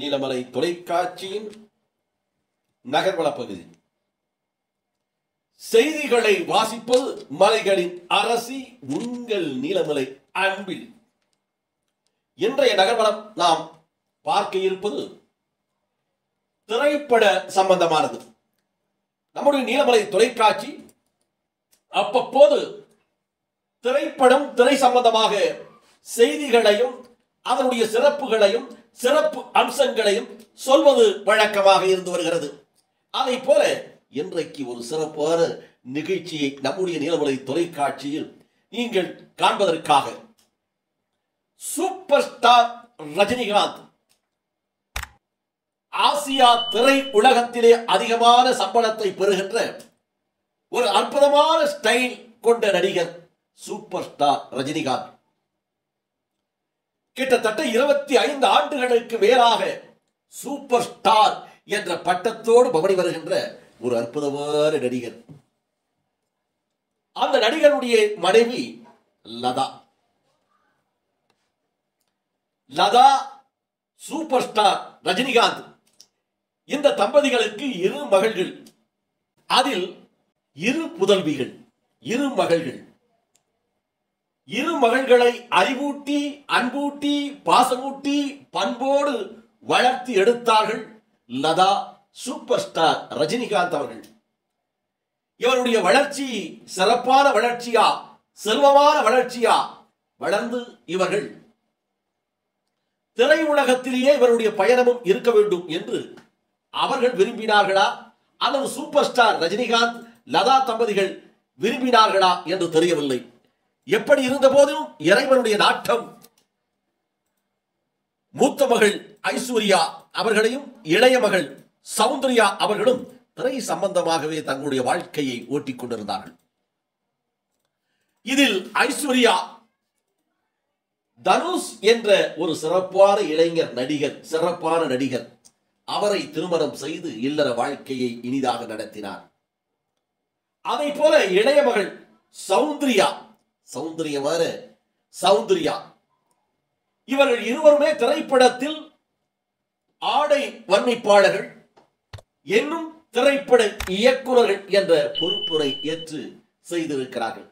நீலமலை தொலைக்காட்சியின் நகர்வள பகுதி. செய்திகளை வாசிப்பது மலைகளின் அரசி உங்கள் நீலமலை அன்பில். இன்றைய நகர்வளம் நாம் பார்க்க இருப்பது திரைப்பட சம்பந்தமானது. நம்முடைய நீலமலை தொலைக்காட்சி அப்பப்போது திரைப்படம், திரை சம்பந்தமாக செய்திகளையும் அதனுடைய சிறப்புகளையும் சிறப்பு அம்சங்களையும் சொல்வது வழக்கமாக இருந்து வருகிறது. அதை போல இன்றைக்கு ஒரு சிறப்பான நிகழ்ச்சியை நம்முடைய நீலமலை தொலைக்காட்சியில் நீங்கள் காண்பதற்காக சூப்பர் ஸ்டார் ரஜினிகாந்த் ஆசியா திரை உலகத்திலே அதிகமான சம்பளத்தை பெறுகின்ற ஒரு அற்புதமான ஸ்டைல் கொண்ட நடிகர் சூப்பர் ஸ்டார் ரஜினிகாந்த். கிட்டத்தட்ட 25 ஆண்டுகளுக்கு மேலாக சூப்பர் ஸ்டார் என்ற பட்டத்தோடு பவனி வருகின்ற ஒரு அற்புதமான நடிகர். அந்த நடிகருடைய மனைவி லதா. லதா, சூப்பர் ஸ்டார் ரஜினிகாந்த், இந்த தம்பதிகளுக்கு 2 மகள்கள். அதில் 2 புதல்விகள், 2 மகள்கள். 2 மகள்களை அறிவூட்டி, அன்பூட்டி, பாசமூட்டி, பண்போடு வளர்த்து எடுத்தார்கள் லதா, சூப்பர் ஸ்டார் ரஜினிகாந்த் அவர்கள். இவருடைய வளர்ச்சி சிறப்பான வளர்ச்சியா, செல்வமான வளர்ச்சியா வளர்ந்து இவர்கள் திரையுலகத்திலேயே இவருடைய பயணமும் இருக்க வேண்டும் என்று அவர்கள் விரும்பினார்களா அல்லது சூப்பர் ஸ்டார் ரஜினிகாந்த் லதா தம்பதிகள் விரும்பினார்களா என்று தெரியவில்லை. எப்படி இருந்த போதிலும் இறைவனுடைய நாட்டம் மூத்த மகள் ஐஸ்வர்யா அவர்களையும் இளைய மகள் சௌந்தர்யா அவர்களும் திரை சம்பந்தமாகவே தங்களுடைய வாழ்க்கையை ஓட்டிக் கொண்டிருந்தார்கள். இதில் ஐஸ்வர்யா தனுஷ் என்ற ஒரு சிறப்பான இளைஞர் நடிகர், சிறப்பான நடிகர், அவரை திருமணம் செய்து இல்லற வாழ்க்கையை இனிதாக நடத்தினார். அதை போல இளைய மகள் சௌந்தர்யா, சௌந்தர்யா இவர்கள் இருவருமே திரைப்படத்தில் ஆடை வர்ணிப்பாளர்கள் என்னும் திரைப்பட இயக்குநர்கள் என்ற பொறுப்புரை ஏற்று செய்திருக்கிறார்கள்.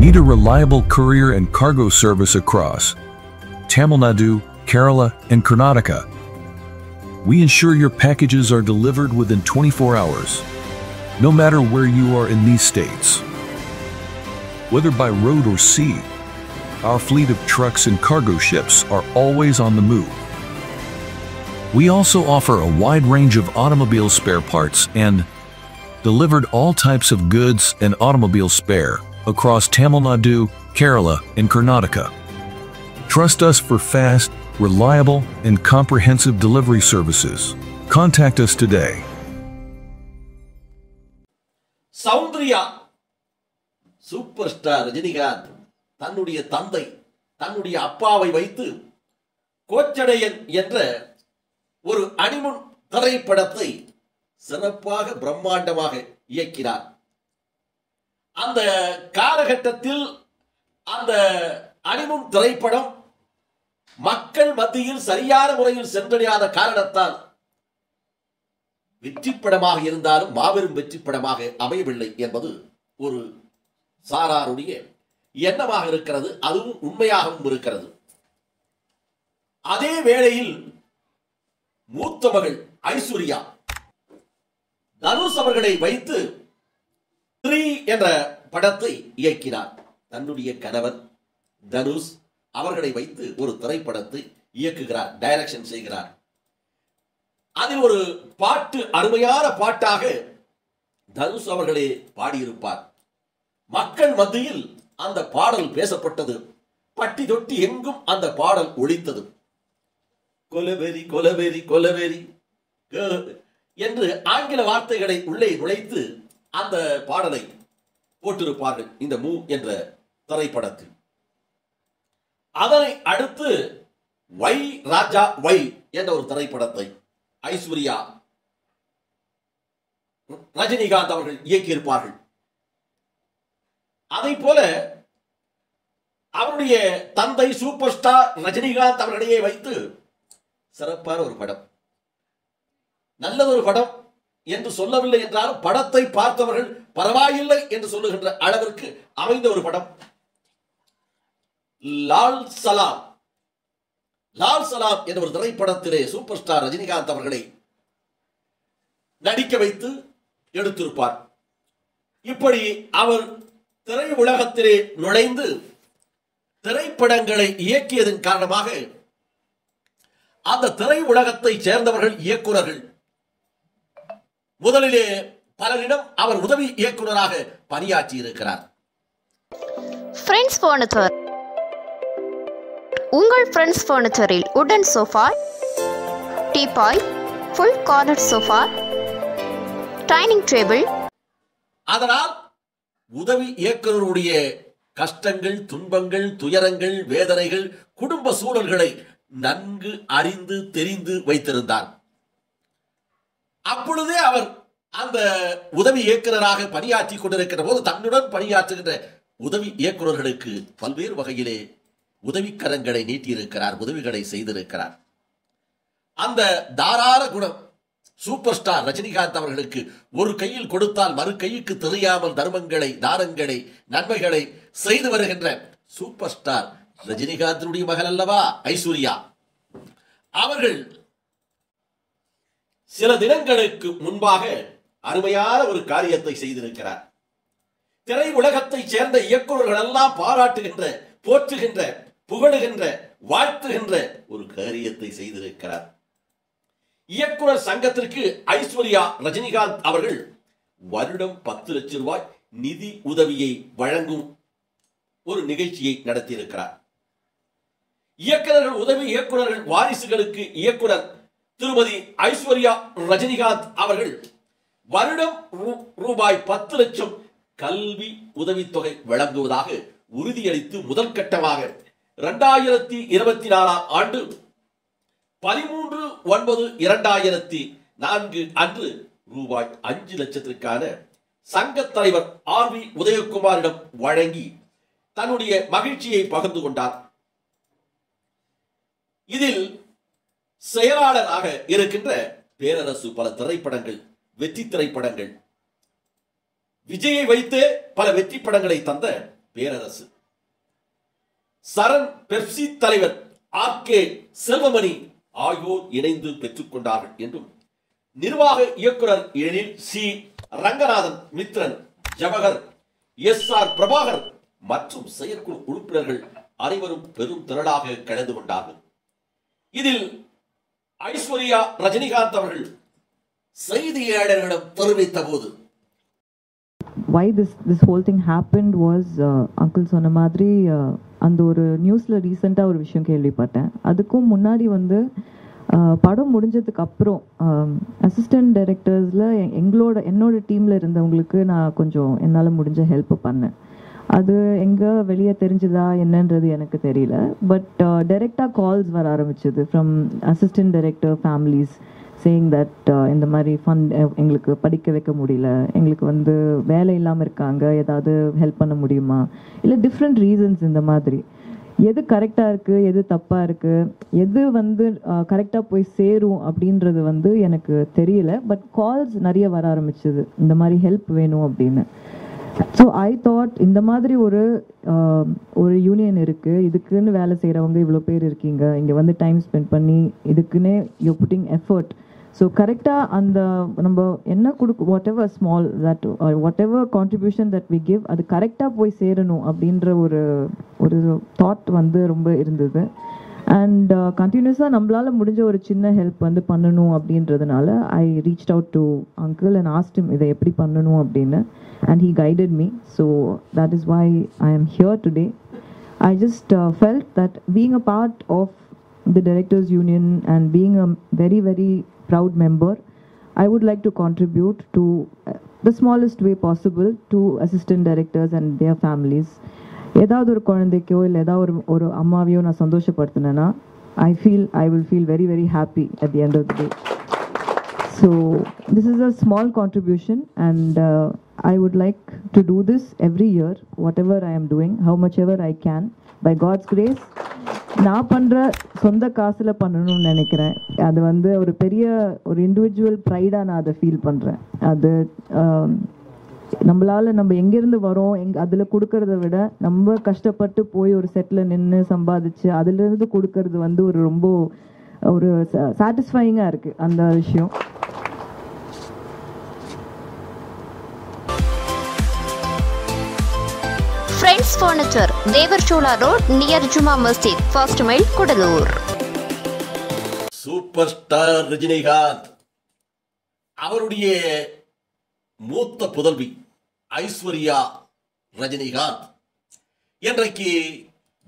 Need a reliable courier and cargo service across Tamil Nadu, Kerala, and Karnataka. We ensure your packages are delivered within 24 hours, no matter where you are in these states. Whether by road or sea, our fleet of trucks and cargo ships are always on the move. We also offer a wide range of automobile spare parts and delivered all types of goods and automobile spare across Tamil Nadu, Kerala, and Karnataka. Trust us for fast, reliable, and comprehensive delivery services. Contact us today. Soundarya, super star Rajinikanth தன்னுடைய தந்தை, தன்னுடைய அப்பாவை வைத்து கோச்சடையன் என்ற ஒரு அனிமுன் திரைப்படத்தை சிறப்பாக பிரம்மாண்டமாக இயக்கினார். அந்த காலகட்டத்தில் அந்த அனிமுன் திரைப்படம் மக்கள் மத்தியில் சரியான முறையில் சென்றடையாத காரணத்தால் வெற்றி படமாக இருந்தாலும் மாபெரும் வெற்றி படமாக அமையவில்லை என்பது ஒரு சாராருடைய எண்ணமாக இருக்கிறது. அதுவும் உண்மையாகவும் இருக்கிறது. அதே வேளையில் மூத்த மகள் ஐஸ்வர்யா தனுஷ் அவர்களை வைத்து 3 என்ற படத்தை இயக்கினார். தன்னுடைய கணவர் தனுஷ் அவர்களை வைத்து ஒரு திரைப்படத்தை இயக்குகிறார், டைரக்ஷன் செய்கிறார். அதில் ஒரு பாட்டு, அருமையான பாட்டாக தனுஷ் அவர்களே பாடியிருப்பார். மக்கள் மத்தியில் அந்த பாடல் பேசப்பட்டது. பட்டி தொட்டி எங்கும் அந்த பாடல் ஒலித்தது. கொலவெறி கொலவெறி கொலவெறி என்று ஆங்கில வார்த்தைகளை உள்ளே நுழைத்து அந்த பாடலை போட்டிருப்பார்கள் இந்த மூ என்ற திரைப்படத்தில். அதனை அடுத்து வை ராஜா வை என்ற ஒரு திரைப்படத்தை ஐஸ்வர்யா, ரஜினிகாந்த் அவர்கள் இயக்கியிருப்பார்கள். அதை போல அவருடைய தந்தை சூப்பர் ஸ்டார் ரஜினிகாந்த் அவர்களையே வைத்து சிறப்பான ஒரு படம், நல்லதொரு படம் என்று சொல்லவில்லை என்றாலும் படத்தை பார்த்தவர்கள் பரவாயில்லை என்று சொல்லுகின்ற அளவிற்கு அமைந்த ஒரு படம் லால் சலாம். லால் சலாம் என்ற ஒரு திரைப்படத்திலே சூப்பர் ஸ்டார் ரஜினிகாந்த் அவர்களை நடிக்க வைத்து எடுத்திருப்பார். இப்படி அவர் திரை உலகத்திலே நுழைந்து திரைப்படங்களை இயக்கியதன் காரணமாக அந்த திரை உலகத்தை சேர்ந்தவர்கள் இயக்குனர்கள் முதலிலே பலரிடம் அவர் உதவி இயக்குனராக பணியாற்றி இருக்கிறார். Friends furniture. உங்கள் ஃப்ரெண்ட்ஸ் ஃபர்னிச்சரில் உடன் sofa, teapoy, full corner sofa, dining table. அதனால் உதவி இயக்குனருடைய கஷ்டங்கள், துன்பங்கள், துயரங்கள், வேதனைகள், குடும்ப சூழல்களை நன்கு அறிந்து தெரிந்து வைத்திருந்தார். அப்பொழுதே அவர் அந்த உதவி இயக்குனராக பணியாற்றி கொண்டிருக்கிற போது தன்னுடன் பணியாற்றுகின்ற உதவி இயக்குனர்களுக்கு பல்வேறு வகையிலே உதவிக்கரங்களை நீட்டியிருக்கிறார், உதவிகளை செய்திருக்கிறார். அந்த தாராள குணம் சூப்பர் ஸ்டார் ரஜினிகாந்த் அவர்களுக்கு ஒரு கையில் கொடுத்தால் மறு கைக்கு தெரியாமல் தர்மங்களை, தானங்களை, நன்மைகளை செய்து வருகின்ற சூப்பர் ஸ்டார் ரஜினிகாந்தினுடைய மகள் அல்லவா ஐஸ்வர்யா அவர்கள் சில தினங்களுக்கு முன்பாக அருமையான ஒரு காரியத்தை செய்திருக்கிறார். திரை உலகத்தை சேர்ந்த இயக்குநர்கள் எல்லாம் பாராட்டுகின்ற, போற்றுகின்ற, புகழுகின்ற, வாழ்த்துகின்ற ஒரு காரியத்தை செய்திருக்கிறார். இயக்குனர் சங்கத்திற்கு ஐஸ்வர்யா ரஜினிகாந்த் அவர்கள் வருடம் 10 லட்சம் ரூபாய் நிதி உதவியை வழங்கும் ஒரு நிகழ்ச்சியை நடத்தியிருக்கிறார். இயக்குநர்கள், உதவி இயக்குநர்கள் வாரிசுகளுக்கு இயக்குனர் திருமதி ஐஸ்வர்யா ரஜினிகாந்த் அவர்கள் வருடம் ரூபாய் 10 லட்சம் கல்வி உதவித்தொகை வழங்குவதாக உறுதியளித்து முதல் கட்டமாக 2024 ஆண்டு 13/9/2004 அன்று ரூபாய் 5 லட்சத்திற்கான சங்க தலைவர் ஆர்.வி. உதயகுமாரிடம் வழங்கி தன்னுடைய மகிழ்ச்சியை பகிர்ந்து கொண்டார். இதில் செயலாளராக இருக்கின்ற பேரரசு பல திரைப்படங்கள், வெற்றி திரைப்படங்கள், விஜயை வைத்து பல வெற்றி படங்களை தந்த பேரரசு, சரண் பெப்சி தலைவர் ஆர்.கே. செல்வமணி ஆகியோர் இணைந்து பெற்றுக் கொண்டார்கள் என்றும் நிர்வாக இயக்குனர் எழில் சி. ரங்கநாதன், மித்ரன், ஜவஹர், எஸ்.ஆர். பிரபாகர் மற்றும் செயற்குழு உறுப்பினர்கள் அனைவரும் பெரும் திரளாக கலந்து கொண்டார்கள். இதில் ஐஸ்வர்யா ரஜினிகாந்த் அவர்கள் செய்தியாளர்களிடம் தெரிவித்த போது, why this whole thing happened was uncle சொன்ன மாதிரி அந்த ஒரு நியூஸ்ல ரீசெண்டா ஒரு விஷயம் கேள்விப்பட்டேன். அதுக்கும் முன்னாடி வந்து படம் முடிஞ்சதுக்கு அப்புறம் அசிஸ்டன்ட் டைரக்டர்ஸ்ல என்னோட டீம்ல இருந்தவங்களுக்கு நான் கொஞ்சம் என்னால் முடிஞ்ச ஹெல்ப் பண்ணேன். அது எங்கே வெளியே தெரிஞ்சுதா என்னன்றது எனக்கு தெரியல. பட் டைரெக்டாக கால்ஸ் வர ஆரம்பிச்சது from assistant director families saying that இந்த மாதிரி ஃபண்ட் எங்களுக்கு படிக்க வைக்க முடியல, எங்களுக்கு வந்து வேலை இல்லாமல் இருக்காங்க, ஏதாவது ஹெல்ப் பண்ண முடியுமா, இல்லை டிஃப்ரெண்ட் ரீசன்ஸ். இந்த மாதிரி எது கரெக்டாக இருக்குது, எது தப்பாக இருக்குது, எது வந்து கரெக்டாக போய் சேரும் அப்படின்றது வந்து எனக்கு தெரியல. பட் கால்ஸ் நிறைய வர ஆரம்பிச்சது, இந்த மாதிரி ஹெல்ப் வேணும் அப்படின்னு. ஸோ ஐ தாட் இந்த மாதிரி ஒரு யூனியன் இருக்குது, இதுக்குன்னு வேலை செய்கிறவங்க இவ்வளோ பேர் இருக்கீங்க, இங்கே வந்து டைம் ஸ்பெண்ட் பண்ணி இதுக்குன்னே யூ புட்டிங் எஃபர்ட். ஸோ கரெக்டாக அந்த நம்ம என்ன whatever small that whatever contribution that we give அது கரெக்டாக போய் சேரணும் அப்படின்ற ஒரு தாட் வந்து ரொம்ப இருந்தது. அண்ட் கண்டினியூஸாக நம்மளால் முடிஞ்ச ஒரு சின்ன ஹெல்ப் வந்து பண்ணணும் அப்படின்றதுனால I reached out to uncle and asked him இதை எப்படி பண்ணணும் அப்படின்னு. And he guided me, so that is why I am here today. I just felt that being a part of the Directors Union and being a very, very proud member, I would like to contribute to the smallest way possible to assistant directors and their families. ஏதாவது ஒரு குழந்தைக்கோ இல்லை ஏதாவது ஒரு அம்மாவையோ நான் சந்தோஷப்படுத்தினேன்னா I will feel very, very happy at the end of the day. So this is a small contribution, and I would like to do this every year, whatever I am doing, how much ever I can, by God's grace நான் பண்ணுற சொந்த காசில் பண்ணணும்னு நினைக்கிறேன். அது வந்து ஒரு பெரிய ஒரு இண்டிவிஜுவல் ப்ரைடாக நான் அதை ஃபீல் பண்ணுறேன். அது நம்மளால் நம்ம எங்கேருந்து வரோம் அதில் கொடுக்கறத விட நம்ம கஷ்டப்பட்டு போய் ஒரு செட்டில் நின்று சம்பாதிச்சு அதுலேருந்து கொடுக்கறது வந்து ஒரு ரொம்ப ஒரு சாட்டிஸ்ஃபையிங்காக இருக்குது அந்த விஷயம். Friends furniture, Devarshola road, near Juma Masjid, first mile, Gudalur. Super star Rajinikanth அவருடைய மூத்த புதல்வி ஐஸ்வர்யா ரஜினிகாந்த் இன்றைக்கு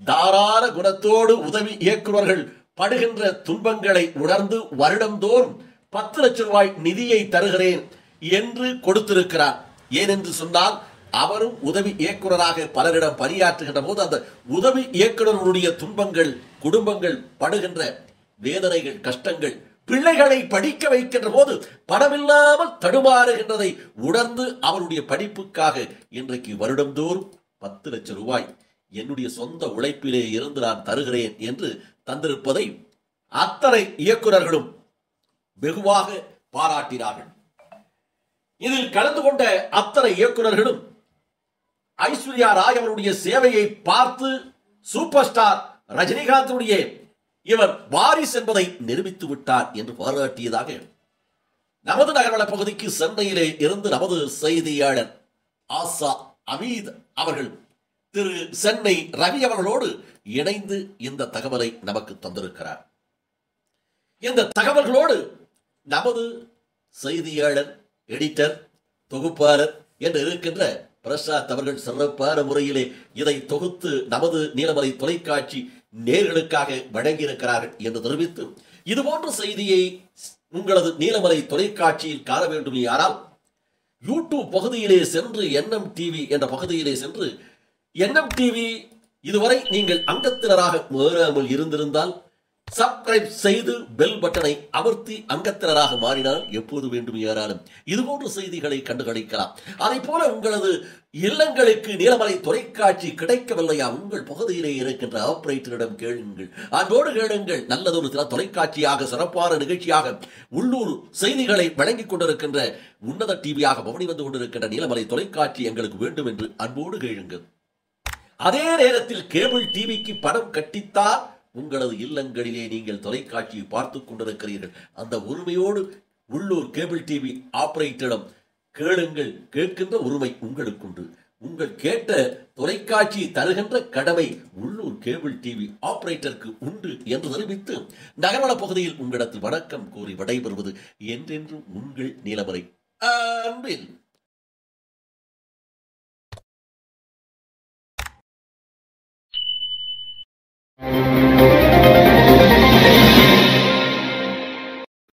தாராள குணத்தோடு உதவி இயக்குநர்கள் படுகின்ற துன்பங்களை உணர்ந்து வருடந்தோறும் 10 லட்சம் ரூபாய் நிதியை தருகிறேன் என்று கொடுத்திருக்கிறார். ஏனென்று சொன்னால் அவரும் உதவி இயக்குநராக பலரிடம் பணியாற்றுகின்ற போது அந்த உதவி இயக்குநர்களுடைய துன்பங்கள், குடும்பங்கள் படுகின்ற வேதனைகள், கஷ்டங்கள், பிள்ளைகளை படிக்க வைக்கின்ற போது பணமில்லாமல் தடுமாறுகின்றதை உணர்ந்து அவருடைய படிப்புக்காக இன்றைக்கு வருடந்தோறும் 10 லட்சம் ரூபாய் என்னுடைய சொந்த உழைப்பிலே இருந்து நான் தருகிறேன் என்று தந்திருப்பதை அத்தனை இயக்குநர்களும் வெகுவாக பாராட்டினார்கள். இதில் கலந்து கொண்ட அத்தனை இயக்குநர்களும் ஐஸ்வர்யா ராய் அவருடைய சேவையை பார்த்து சூப்பர் ஸ்டார் ரஜினிகாந்துடைய இவர் வாரிசு என்பதை நிரூபித்து விட்டார் என்று பாராட்டியதாக நமது நகர்வள பகுதிக்கு சென்னையிலே இருந்து நமது செய்தியாளர் ஆசா அமீத் அவர்கள் திரு சென்னை ரவி அவர்களோடு இணைந்து இந்த தகவலை நமக்கு தந்திருக்கிறார். இந்த தகவல்களோடு நமது செய்தியாளர், எடிட்டர், தொகுப்பாளர் என்று இருக்கின்ற பிரசாத் அவர்கள் சிறப்பான முறையிலே இதை தொகுத்து நமது நீலமலை தொலைக்காட்சி நேர்களுக்காக வழங்கியிருக்கிறார்கள் என்று தெரிவித்து, இதுபோன்ற செய்தியை உங்களது நீலமலை தொலைக்காட்சியில் காண வேண்டும் யாரால் யூடியூப் பகுதியிலே சென்று என்எம் டிவி என்ற பகுதியிலே சென்று என்எம் டிவி இதுவரை நீங்கள் அங்கத்தினராக மாறாமல் இருந்திருந்தால் சப்ஸ்கிரைப் செய்து பெல் பட்டனை அமர்த்தி அங்கத்தினராக மாறினால் எப்போது வேண்டும் யாராலும் இதுபோன்ற செய்திகளை கண்டுகளிக்கலாம். அதை போல உங்களது இல்லங்களுக்கு நீலமலை தொலைக்காட்சி கிடைக்கவில்லையா, உங்கள் பகுதியிலே இருக்கின்ற ஆபரேட்டரிடம் கேளுங்கள், அன்போடு கேளுங்கள். நல்லதொரு தொலைக்காட்சியாக சிறப்பான நிகழ்ச்சியாக உள்ளூர் செய்திகளை வழங்கிக் கொண்டிருக்கின்ற உன்னத டிவியாக பவனி வந்து கொண்டிருக்கின்ற நீலமலை தொலைக்காட்சி எங்களுக்கு வேண்டும் என்று அன்போடு கேளுங்கள். அதே நேரத்தில் கேபிள் டிவிக்கு பணம் கட்டித்தால் உங்களது இல்லங்களிலே நீங்கள் தொலைக்காட்சியை பார்த்துக் கொண்டிருக்கிறீர்கள். அந்த உரிமையோடு உள்ளூர் கேபிள் டிவி ஆபரேட்டரிடம் கேளுங்கள். கேட்கின்ற உரிமை உங்களுக்குண்டு. உங்கள் கேட்ட தொலைக்காட்சி தருகின்ற கடமை உள்ளூர் கேபிள் டிவி ஆபரேட்டருக்கு உண்டு என்று தெரிவித்து நகர்வள பகுதியில் உங்களிடத்தில் வணக்கம் கூறி விடைபெறுவது என்றென்றும் உங்கள் நீலமலை அன்பில்